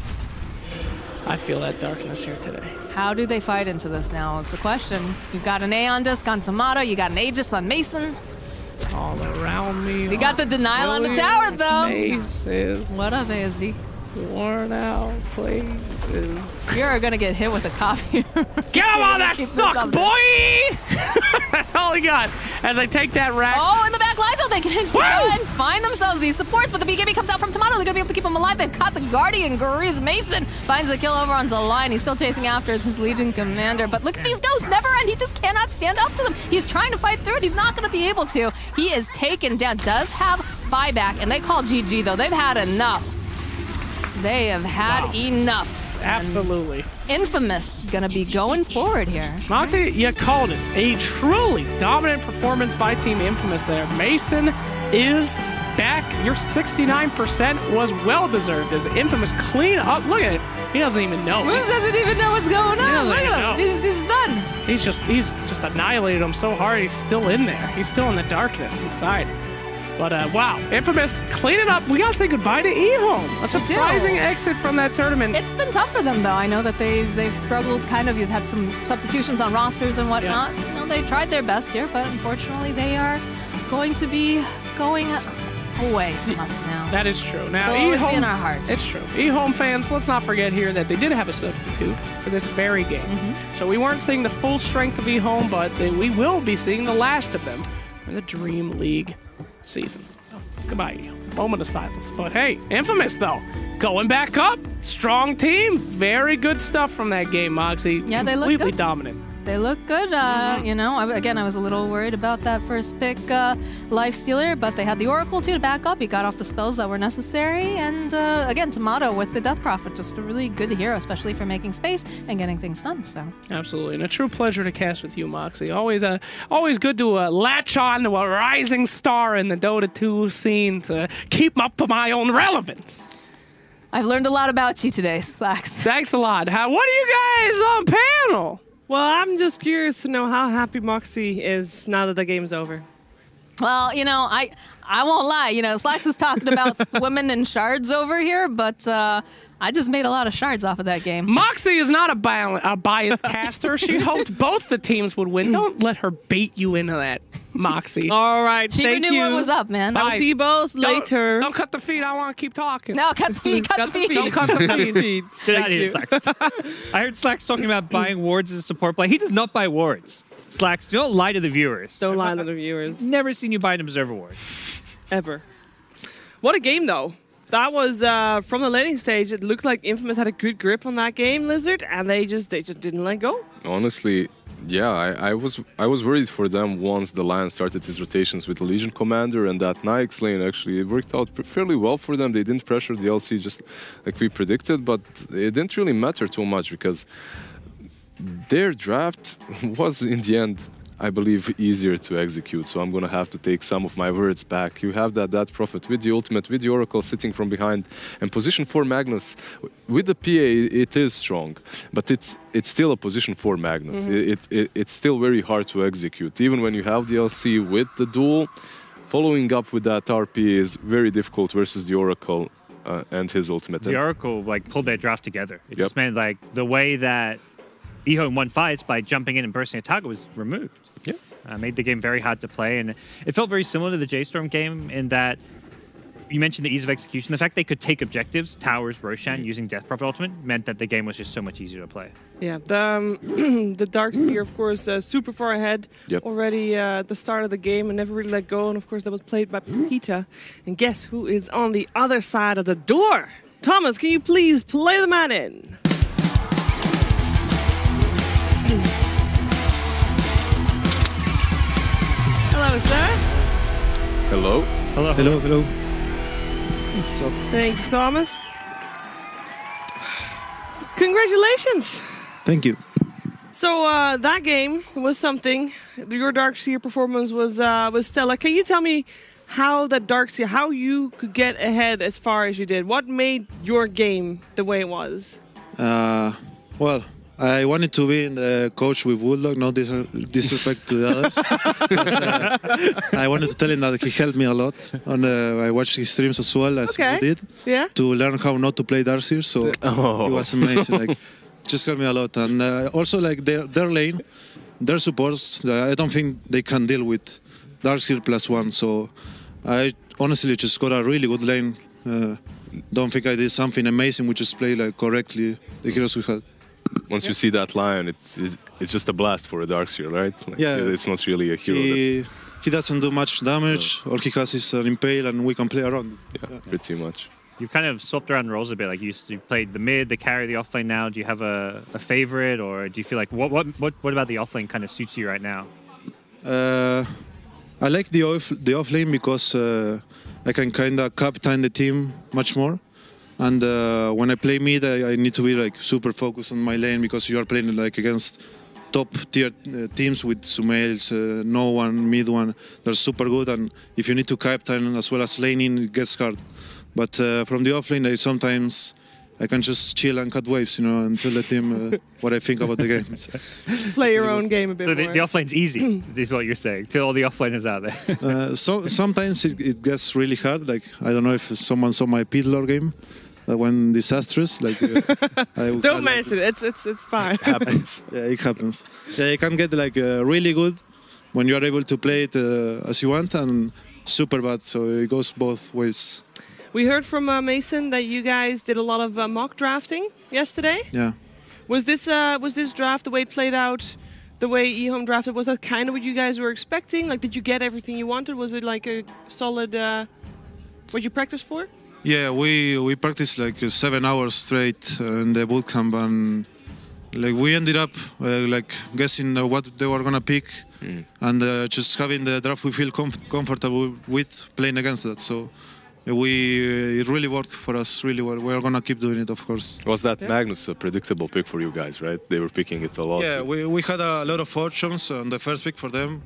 I feel that darkness here today. How do they fight into this now is the question. You've got an Aeon disc on Tomato, you got an Aegis on Mason. All around me. You got the denial on the tower, though. Places. What up, ASD? Worn out places. You're gonna get hit with a coffee. Get him on that Keep suck, this up boy! That's all he got. As I take that rack. Oh, in the back lines, they can go and find themselves these supports, but the BKB comes out from Tomato. They're gonna be able to keep him alive. They've caught the Guardian. Grease Mason finds a kill over onto the line. He's still chasing after his Legion commander, but look at these ghosts. Never end. He just cannot stand up to them. He's trying to fight through it. He's not gonna be able to. He is taken down. Does have buyback, and they call GG, though. They've had enough. They have had enough. Absolutely. Infamous gonna be going forward here. Monty, you called it. A truly dominant performance by Team Infamous there. Mason is back. Your 69% was well-deserved as Infamous clean up. Look at it. He doesn't even know. He doesn't even know what's going on. Look at him. He's done. He's just annihilated him so hard. He's still in there. He's still in the darkness inside. But wow, Infamous cleaning up. We gotta say goodbye to EHOME. A surprising exit from that tournament. It's been tough for them, though. I know that they've struggled. Kind of, you've had some substitutions on rosters and whatnot. Yeah. You know, they tried their best here, but unfortunately, they are going to be going away from us now. That is true. Now, They'll always EHOME, be in our hearts. It's true. EHOME fans, let's not forget here that they did have a substitute for this very game. So we weren't seeing the full strength of EHOME, but we will be seeing the last of them for the Dream League season. Goodbye, EHOME. Moment of silence. But hey, Infamous, though, going back up. Strong team. Very good stuff from that game, Moxie. Yeah, they look completely good. dominant. They look good. You know, I was a little worried about that first pick, Lifestealer, but they had the Oracle, too, to back up. He got off the spells that were necessary. And, again, Tomato with the Death Prophet, just a really good hero, especially for making space and getting things done. So Absolutely. And a true pleasure to cast with you, Moxie. Always good to latch on to a rising star in the Dota 2 scene to keep up to my own relevance. I've learned a lot about you today, Slacks. Thanks a lot. What are you guys on panel? Well, I'm just curious to know how happy Moxie is now that the game's over. Well, you know, I won't lie. You know, Slacks is talking about women and shards over here, but I just made a lot of shards off of that game. Moxie is not a biased caster. She hoped both the teams would win. Don't let her bait you into that, Moxie. All right, She thank knew you. what was up, man. I'll see you both later. Don't cut the feed. I want to keep talking. No, cut the feed, cut the feed. Don't cut the feed. Get out of here, Slacks. I heard Slacks talking about buying wards as a support play. He does not buy wards. Slacks, don't lie to the viewers. Don't lie to the viewers. Never seen you buy an Observer ward. Ever. What a game, though. That was from the laning stage. It looked like Infamous had a good grip on that game, Lizard, and they just didn't let go. Honestly, yeah, I was worried for them once the Lion started his rotations with the Legion Commander, and that Nyx lane actually it worked out fairly well for them. They didn't pressure the LC just like we predicted, but it didn't really matter too much because their draft was in the end, I believe, easier to execute. So I'm gonna have to take some of my words back. You have that Prophet with the ultimate, with the Oracle sitting from behind, and position 4 Magnus with the PA. It is strong, but it's still a position 4 Magnus. It's still very hard to execute. Even when you have the LC with the duel, following up with that RP is very difficult versus the Oracle and his ultimate. The Oracle like pulled their draft together. It just meant like the way that EHOME won fights by jumping in and bursting a target was removed. Yeah, made the game very hard to play, and it felt very similar to the J-Storm game in that you mentioned the ease of execution. The fact they could take objectives, towers, Roshan, using Death Prophet Ultimate meant that the game was just so much easier to play. Yeah, the Darkseer, of course, super far ahead already at the start of the game and never really let go. And of course, that was played by Peter. And guess who is on the other side of the door? Thomas, can you please play the man in? Hello, sir. Hello. Hello. Hello. Hello. What's up? Thank you, Thomas. Congratulations. Thank you. So that game was something. Your Darkseer performance was stellar. Can you tell me how that Darkseer, how you could get ahead as far as you did? What made your game the way it was? Well, I wanted to be in the coach with Bulldog, no disrespect to the others. I wanted to tell him that he helped me a lot. And I watched his streams as well as he did to learn how not to play Darkseer. So it was amazing. Like, just helped me a lot. And also, like their lane, their supports, I don't think they can deal with Darkseer +1. So I honestly just got a really good lane. Don't think I did something amazing. We just played like correctly the heroes we had. Once you see that Lion, it's just a blast for a Darkseer, right? Like, yeah, it's not really a hero. He doesn't do much damage. All he has is an impale, and we can play around. Yeah, pretty much. You've kind of swapped around roles a bit. Like you played the mid, the carry, the offlane. Now, do you have a favorite, or do you feel like what about the offlane kind of suits you right now? I like the offlane because I can kind of captain the team much more. And when I play mid, I need to be like super focused on my lane because you are playing like against top tier teams with Sumails, no one, mid one. They're super good, and if you need to captain as well as laning, it gets hard. But from the offlane, sometimes I can just chill and cut waves, you know, and tell the team what I think about the game. Play your own game a bit more. The offlane's easy, is what you're saying. Tell all the offlaners out there. So sometimes it gets really hard. Like, I don't know if someone saw my Pidlor game. When disastrous, like don't mention it. It's fine. It happens. Yeah, it happens. Yeah, you can get like really good when you are able to play it as you want, and super bad. So it goes both ways. We heard from Mason that you guys did a lot of mock drafting yesterday. Yeah. Was this draft the way it played out? The way EHOME drafted, was that kind of what you guys were expecting? Like, did you get everything you wanted? Was it like a solid? What you practiced for? Yeah, we practiced like 7 hours straight in the bootcamp, and like we ended up like guessing what they were gonna pick, and just having the draft we feel comfortable with playing against that. So it really worked for us really well. We're gonna keep doing it, of course. Was that Magnus a predictable pick for you guys, right? They were picking it a lot. Yeah, we had a lot of options on the first pick for them,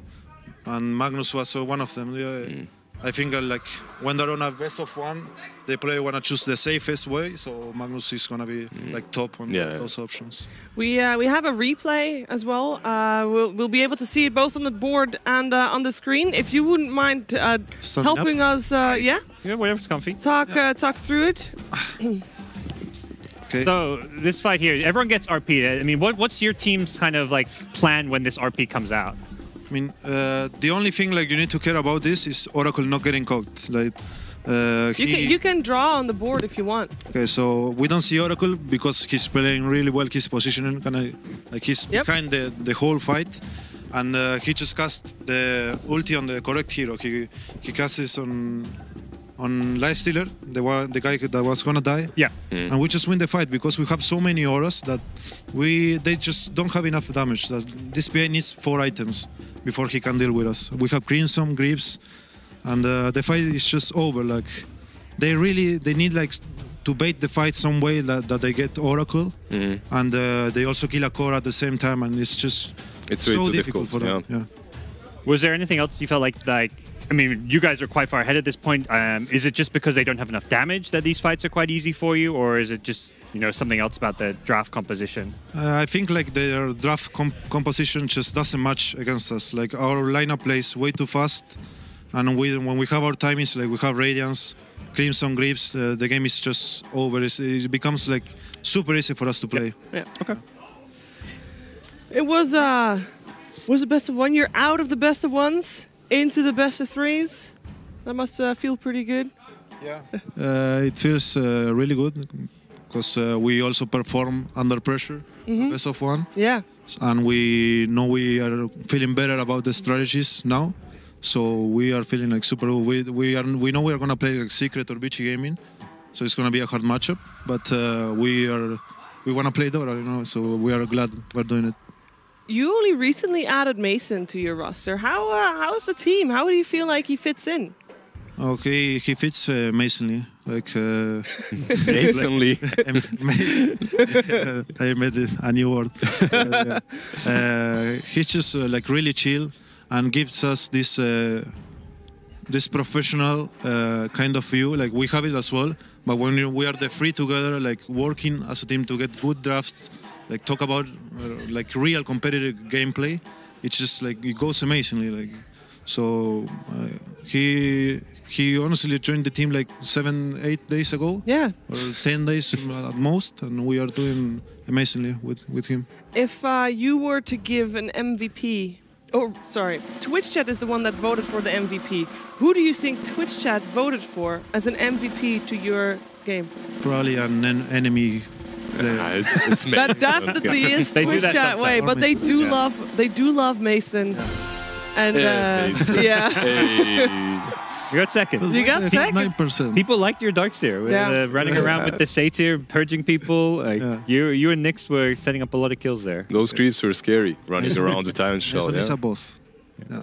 and Magnus was one of them. Yeah. I think like when they're on a best of one, they probably want to choose the safest way. So Magnus is going to be like top on those options. We have a replay as well. We'll be able to see it both on the board and on the screen. If you wouldn't mind helping us, yeah, whatever's comfy. Talk through it. Okay. So this fight here, everyone gets RP. I mean, what's your team's kind of like plan when this RP comes out? I mean, the only thing like you need to care about this is Oracle not getting caught. Like you can draw on the board if you want. Okay, so we don't see Oracle because he's playing really well. His positioning, like he's behind the whole fight, and he just cast the ulti on the correct hero. He casts this on on Lifestealer, the guy that was gonna die. Yeah. And we just win the fight because we have so many auras that they just don't have enough damage. This PA needs 4 items before he can deal with us. We have Crimson, Grips, and the fight is just over. Like they need like to bait the fight some way that they get Oracle, and they also kill a core at the same time, and it's so difficult for them. Yeah. Was there anything else you felt like I mean, you guys are quite far ahead at this point. Is it just because they don't have enough damage that these fights are quite easy for you, or is it just something else about the draft composition? I think like their draft composition just doesn't match against us. Like our lineup plays way too fast, and when we have our timings, like we have Radiance, Crimson, Grips, the game is just over. It becomes like super easy for us to play. Yeah. Okay. It was the best of one. You're out of the best of ones into the best of threes. That must feel pretty good. Yeah. It feels really good because we also perform under pressure, best of one. Yeah. And we know we are feeling better about the strategies now. So we are feeling like super. We know we are gonna play like Secret or Beachy Gaming, so it's gonna be a hard matchup. But we wanna play Dora, So we are glad we're doing it. You only recently added Mason to your roster. How's the team? How do you feel like he fits in? Okay, he fits Masonly. Like Masonly. I made a new word. He's just like really chill and gives us this professional kind of view. Like we have it as well, but when we are the three together, like working as a team to get good drafts, like talk about like real competitive gameplay, it's just like it goes amazingly. Like so, he honestly joined the team like 7-8 days ago. Yeah, or 10 days at most, and we are doing amazingly with him. If you were to give an MVP. Oh, sorry. Twitch chat is the one that voted for the MVP. Who do you think Twitch chat voted for as an MVP to your game? Probably an enemy player. It's Mason. That definitely is Twitch chat way, but they do love Mason. And You got second. You got second. 9%. People liked your Darkseer, running around with the Satyr, purging people. You and Nyx were setting up a lot of kills there. Those creeps were scary, running around with Iron Shell. He's a boss. Yeah.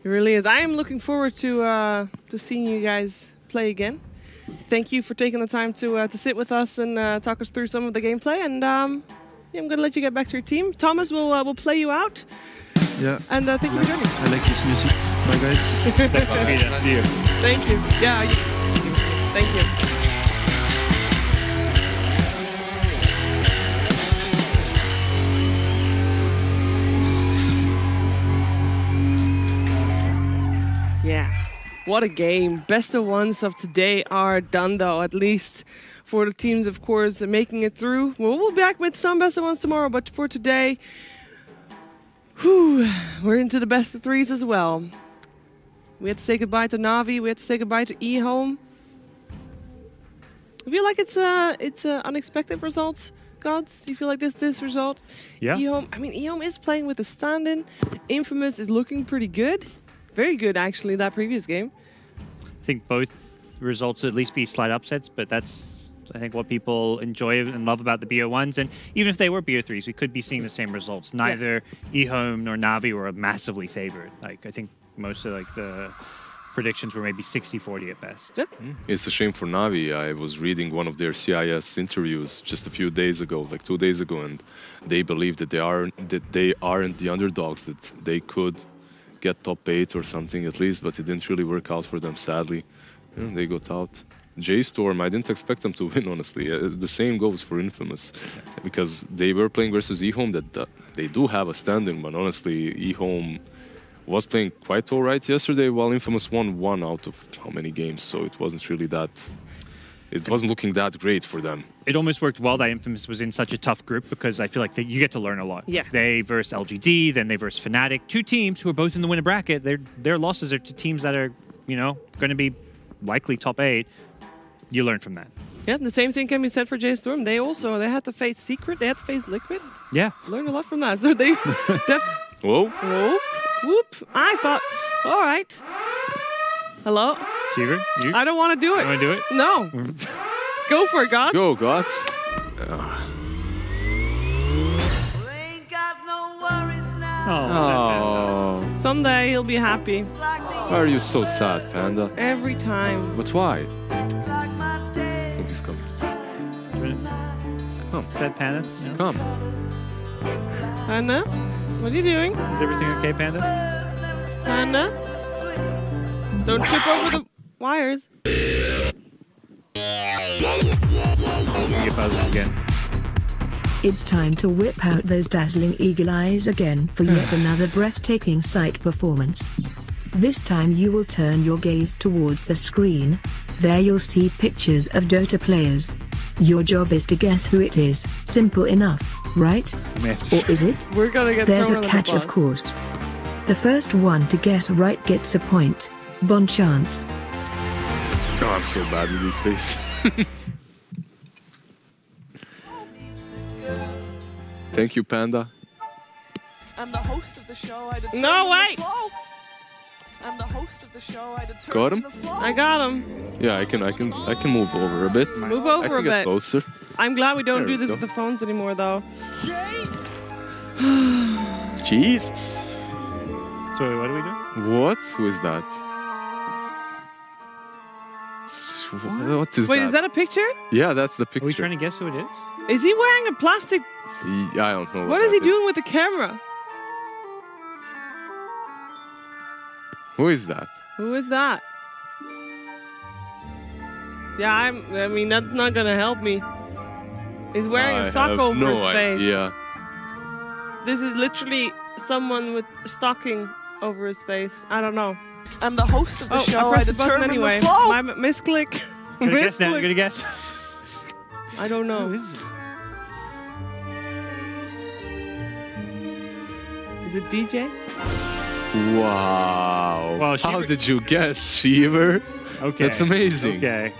It really is. I am looking forward to seeing you guys play again. Thank you for taking the time to sit with us and talk us through some of the gameplay. And I'm going to let you get back to your team. Thomas will play you out. Yeah. And thank you for joining. I like his music. Bye, guys. Thank you. Yeah. Thank you. Yeah. What a game. Best of ones of today are done, though, at least for the teams, of course, making it through. We'll be back with some best of ones tomorrow, but for today, we're into the best of threes as well. We had to say goodbye to Navi. We had to say goodbye to EHOME. I feel like it's unexpected results, Gods. Do you feel like this result? Yeah. EHOME is playing with the stand-in. Infamous is looking pretty good. Very good, actually, that previous game. I think both results would at least be slight upsets, but that's, I think, what people enjoy and love about the BO1s. And even if they were BO3s, we could be seeing the same results. Neither EHOME nor Navi were massively favored. Like, I think most of the predictions were maybe 60-40 at best. Yeah. It's a shame for Navi. I was reading one of their CIS interviews just a few days ago, like 2 days ago, and they believe that they aren't the underdogs, that they could get top 8 or something at least, but it didn't really work out for them, sadly. They got out. J-Storm, I didn't expect them to win, honestly. The same goes for Infamous, because they were playing versus EHOME, that they do have a standing, but honestly, EHOME was playing quite alright yesterday, while Infamous won 1 out of how many games, so it wasn't really that... It wasn't looking that great for them. It almost worked well that Infamous was in such a tough group, because I feel like you get to learn a lot. Yeah. They versus LGD, then they versus Fnatic. 2 teams who are both in the winner bracket. Their losses are to teams that are, going to be likely top 8. You learn from that. Yeah, the same thing can be said for J-Storm. They had to face Secret. They had to face Liquid. Yeah. Learned a lot from that. So they... Whoa. Whoa. Whoop. I thought... All right. Hello? Cheever, you? I don't want to do it. You want to do it? No. Go for it, God. Go, gods. Oh. Someday he'll be happy. Why are you so sad, Panda? Every time. But why? Oh, he's coming. Come. Sad Panda? No? Come. Panda? What are you doing? Is everything okay, Panda? Panda? Don't trip over the wires. Get puzzled again. It's time to whip out those dazzling eagle eyes again for yet another breathtaking sight performance. This time you will turn your gaze towards the screen. There you'll see pictures of Dota players. Your job is to guess who it is. Simple enough, right? Or is it? We're gonna get There's thrown a on catch, the bus. of course. The first one to guess right gets a point. Bon chance. Oh, I'm so bad with this face. Thank you, Panda. I'm the host of the show. I determine No, wait! the flow. I'm the host of the show. I determine Got him? the flow. I got him. Yeah, I can move over a bit. Move I over can a get bit. closer. I'm glad we don't There do we this go. with the phones anymore, though. Jesus. So what do we do? What? Who is that? What is Wait, that? is that a picture? Yeah, that's the picture. Are we trying to guess who it is? Is he wearing a plastic? I don't know. What is he that doing with the camera? Who is that? Who is that? Yeah, I mean, that's not gonna help me. He's wearing I a sock have over no his face. idea. This is literally someone with a stocking over his face. I don't know. I'm the host of the show. I pressed the button determine anyway. the flow. My misclick. Gonna guess now. Misclick. Gonna guess. I don't know. Who is it? Is it DJ? Wow. Well, How Shiver- did you guess, Shiver? Okay. That's amazing. Okay.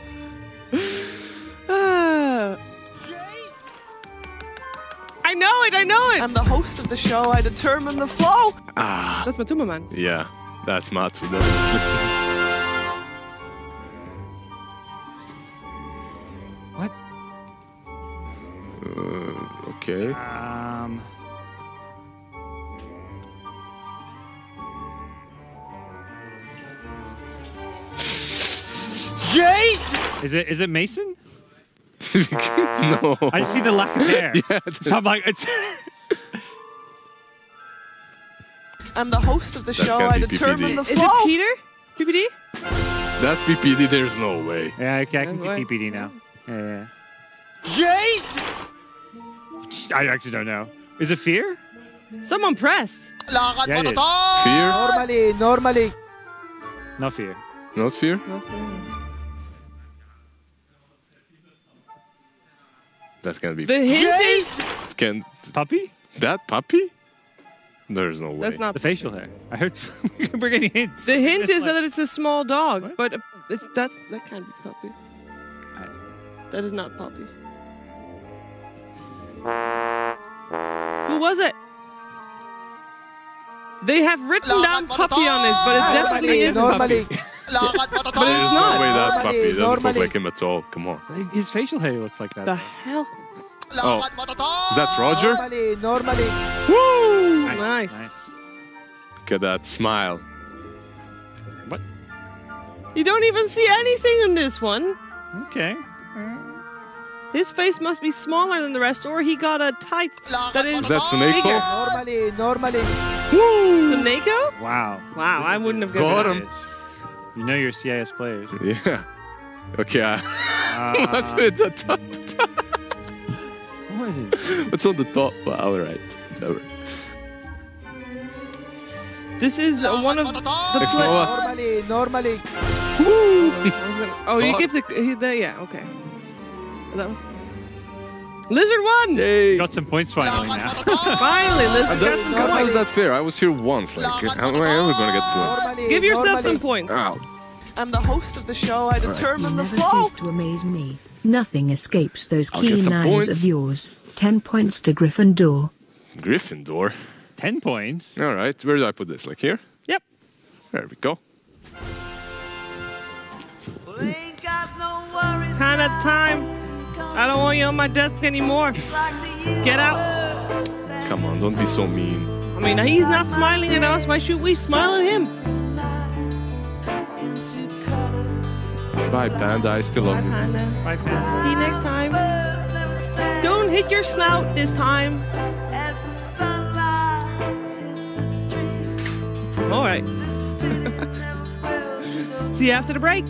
I know it. I know it. I'm the host of the show. I determine the flow. Ah. That's Matuma Man. Yeah, that's Matu. Definitely. What? Okay. Is it Mason? No. I see the lack of hair. Yeah, So I'm like, it's. I'm the host of the show. can't I be determine PPD. the Is flow. it Peter? PPD? That's BPD. There's no way. Yeah, okay, I can That's see right. PPD now. Yeah. Jace! I actually don't know. Is it Fear? Someone pressed. Yeah, it is. Fear? Normally. Not Fear. Not Fear? That can be. The hint is Can Puppy? that puppy? There's no way. that's not The facial hair. I heard. You can bring any hints. The hint It's is like- that it's a small dog, What? but that can't be Puppy. That is not Puppy. Who was it? They have written down Puppy on it, but it definitely isn't Normally. Puppy. There's it's no not. way that's puppy. It doesn't look Normally. like him at all. Come on. His facial hair looks like that. The hell? Oh, is that Roger? Normally. Woo! Nice. Look at that smile. What? You don't even see anything in this one. Okay. His face must be smaller than the rest, or he got a type that is Is that Suneko? bigger. Normally. Suneko? Wow. Wow, I wouldn't have Got guessed him. that. You know your CIS players. Yeah. Okay. What's with the top? What is? What's on the top? Well, all right. All right. This is one of the Ex-Nova. Normally. Oh, you give the yeah, okay. That was Lizard won! Yay! Got some points finally now. Finally, Lizard got some How is points. that fair? I was here once. Like, how am I ever gonna get points? Give yourself some points. Ow. I'm the host of the show. I determine the Never flow. cease to amaze me. Nothing escapes those I'll get keen some eyes points. of yours. 10 points to Gryffindor. Gryffindor. 10 points. All right. Where do I put this? Like here? Yep. There we go. Hannah, it's time. I don't want you on my desk anymore. Get out. Come on, don't be so mean. I mean, he's not smiling at us. Why should we smile at him? Bye, Panda. I still love you. Panda. Bye, Panda. See you next time. Don't hit your snout this time. All right. See you after the break.